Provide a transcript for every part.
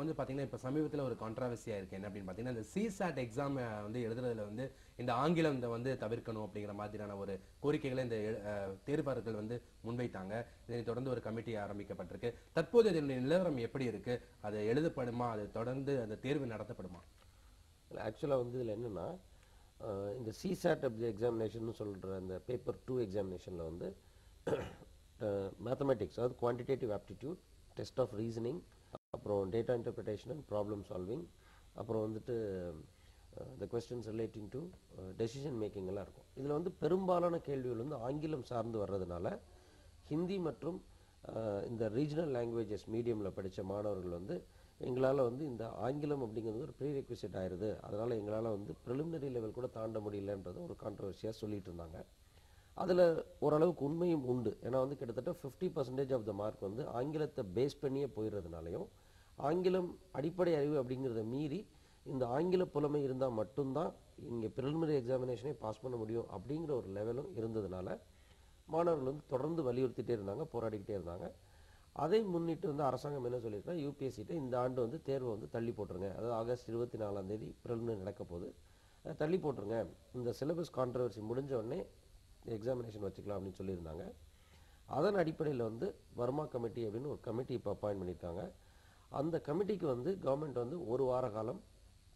வந்து பாத்தீங்கன்னா இப்ப சமீபத்துல ஒரு கான்ட்ராவர்சியா இருக்கு என்ன அப்படின்னு பாத்தீங்கன்னா இந்த சிசாட் எக்ஸாம் வந்து எழுதுறதுல வந்து இந்த ஆங்கிலம் வந்து தவிர்க்கணும் அப்படிங்கிற மாதிரியான ஒரு கோரிக்கைகளை இந்த தேர்வாளர்கள் வந்து முன்வைத்தாங்க. இதை தொடர்ந்து ஒரு கமிட்டி ஆரம்பிக்கப்பட்டிருக்கு. தற்போது இதனுடைய நிலவரம் எப்படி இருக்கு? அது எழுதப்படுமா? அது தொடர்ந்து அந்த தேர்வு நடத்தப்படுமா? ஆக்சுவலாக வந்து இதில் என்னென்னா இந்த சிசாட் எக்ஸாமினேஷன் சொல்கிற அந்த பேப்பர் 2 எக்ஸாமினேஷனில் வந்து மேத்தமெட்டிக்ஸ் அதாவது quantitative aptitude, test of reasoning, அப்புறம் data interpretation and problem solving, அப்புறம் வந்துட்டு the questions relating to decision making எல்லாம் இருக்கும். இதில் வந்து பெரும்பாலான கேள்விகள் வந்து ஆங்கிலம் சார்ந்து வர்றதுனால ஹிந்தி மற்றும் இந்த ரீஜனல் லாங்குவேஜஸ் மீடியமில் படித்த மாணவர்கள் வந்து எங்களால் வந்து இந்த ஆங்கிலம் அப்படிங்கிறது ஒரு ப்ரீ ரெக்விசிட் ஆயிடுது, அதனால் எங்களால் வந்து ப்ரிலிமினரி லெவல் கூட தாண்ட முடியலன்றது ஒரு கான்ட்ரவர்சியாக சொல்லிட்டு இருந்தாங்க. அதில் ஓரளவுக்கு உண்மையும் உண்டு. ஏன்னா வந்து கிட்டத்தட்ட 50% ஆஃப் த மார்க் வந்து ஆங்கிலத்தை பேஸ் பண்ணியே போயிடுறதுனாலையும் ஆங்கிலம் அடிப்படை அறிவு அப்படிங்கிறத மீறி இந்த ஆங்கில புலமை இருந்தால் மட்டும்தான் இங்கே ப்ரிலிமினரி எக்ஸாமினேஷனே பாஸ் பண்ண முடியும் அப்படிங்கிற ஒரு லெவலும் இருந்ததுனால மாணவர்கள் வந்து தொடர்ந்து வலியுறுத்திட்டே இருந்தாங்க, போராடிக்கிட்டே இருந்தாங்க. அதை முன்னிட்டு வந்து அரசாங்கம் என்ன சொல்லியிருக்கா, யூபிஎஸ்சிட்ட இந்த ஆண்டு வந்து தேர்வை வந்து தள்ளி போட்டுருங்க, அதாவது ஆகஸ்ட் 24 ப்ரிலிமினரி நடக்க போகுது, தள்ளி போட்டுருங்க, இந்த சிலபஸ் கான்ட்ரவர்சி முடிஞ்ச உடனே எக்ஸாமினேஷன் வச்சுக்கலாம் அப்படின்னு சொல்லியிருந்தாங்க. அதன் அடிப்படையில் வந்து வர்மா கமிட்டி அப்படின்னு ஒரு கமிட்டி இப்போ அப்பாயின்ட் பண்ணியிருக்காங்க. அந்த கமிட்டிக்கு வந்து கவர்மெண்ட் வந்து ஒரு வார காலம்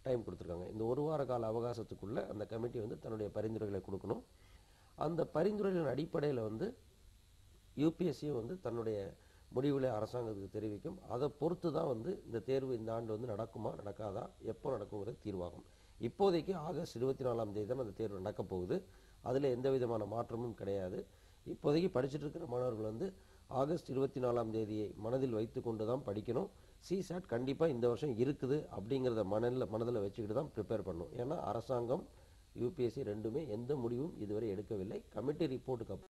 டைம் கொடுத்துருக்காங்க. இந்த ஒரு வார கால அவகாசத்துக்குள்ளே அந்த கமிட்டி வந்து தன்னுடைய பரிந்துரைகளை கொடுக்கணும். அந்த பரிந்துரைகளின் அடிப்படையில் வந்து யூபிஎஸ்சியும் வந்து தன்னுடைய முடிவுகளை அரசாங்கத்துக்கு தெரிவிக்கும். அதை பொறுத்து தான் வந்து இந்த தேர்வு இந்த ஆண்டு வந்து நடக்குமா நடக்காதா, எப்போ நடக்குங்கிறது தீர்வாகும். இப்போதைக்கு ஆகஸ்ட் 24 தான் அந்த தேர்வு நடக்கப் போகுது. அதில் எந்த விதமான மாற்றமும் கிடையாது. இப்போதைக்கு படிச்சுட்டு இருக்கிற மாணவர்கள் வந்து ஆகஸ்ட் 24 மனதில் வைத்து கொண்டு தான் படிக்கணும். சிசாட் கண்டிப்பாக இந்த வருஷம் இருக்குது அப்படிங்கிறத மனதில் வச்சுக்கிட்டு தான் ப்ரிப்பேர் பண்ணணும். ஏன்னா அரசாங்கம் யூபிஎஸ்சி ரெண்டுமே எந்த முடிவும் இதுவரை எடுக்கவில்லை. கமிட்டி ரிப்போர்ட்டுக்கு